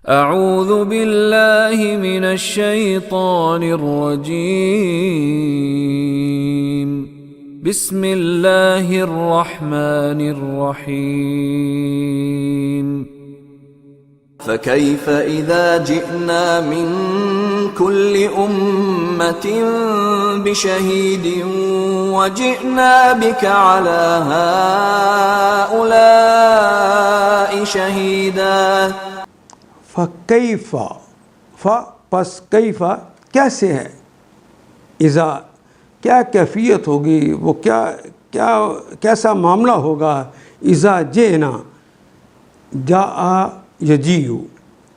اعوذ باللہ من الشیطان الرجیم بسم اللہ الرحمن الرحیم فكيف إذا جئنا من كل أمة بشهيد وجئنا بك على هؤلاء شهيدا فكيف پس کیف کیسے ہے، اذا کیا کیفیت ہوگی، وہ کیسا معاملہ ہوگا، اذا جئنا جاء یجیو،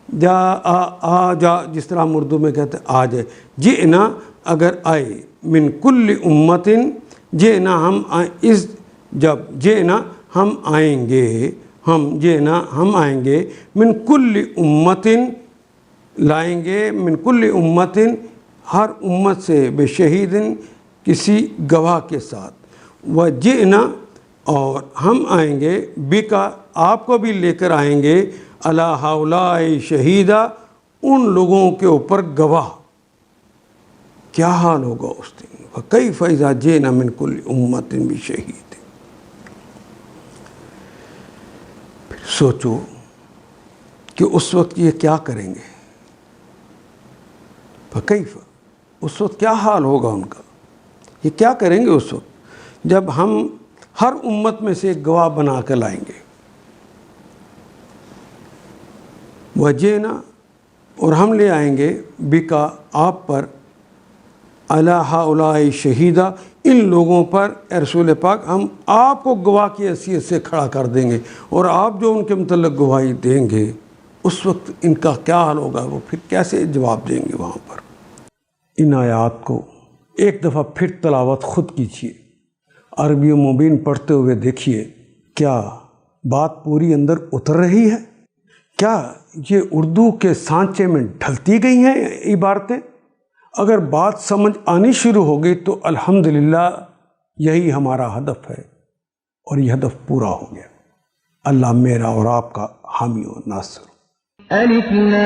جا جس طرح ہم اردو میں کہتے ہیں آ جائے، جئنا اگر آئے، من کل امتن جئنا ہم جب جئنا ہم آئیں گے، ہم آئیں گے، من کل امتن لائیں گے، من کل امتن ہر امت سے، بے شہیدن کسی گواہ کے ساتھ، وجئنا اور ہم آئیں گے، بکا آپ کو بھی لے کر آئیں گے، علی ہؤلاء شہیدا ان لوگوں کے اوپر گواہ۔ کیا حال ہوگا اس دن، فکیف اذا جئنا من کل امت بشہید۔ پھر سوچو کہ اس وقت یہ کیا کریں گے، فکیف اس وقت کیا حال ہوگا ان کا، یہ کیا کریں گے اس وقت جب ہم ہر امت میں سے ایک گواہ بنا کر لائیں گے۔ وجینا اور ہم لے آئیں گے، بکا آپ پر، علی ہؤلاء شہیدا ان لوگوں پر، اے رسول پاک ہم آپ کو گواہ کی حیثیت سے کھڑا کر دیں گے، اور آپ جو ان کے متعلق گواہی دیں گے اس وقت ان کا کیا حال ہوگا، وہ پھر کیسے جواب دیں گے وہاں پر۔ ان آیات کو ایک دفعہ پھر تلاوت خود کیجیے، عربی و مبین پڑھتے ہوئے دیکھیے کیا بات پوری اندر اتر رہی ہے، کیا یہ اردو کے سانچے میں ڈھلتی گئی ہیں عبارتیں۔ اگر بات سمجھ آنی شروع ہو گئی تو الحمدللہ یہی ہمارا ہدف ہے، اور یہ ہدف پورا ہو گیا۔ اللہ میرا اور آپ کا حامی و ناصر۔ الف لام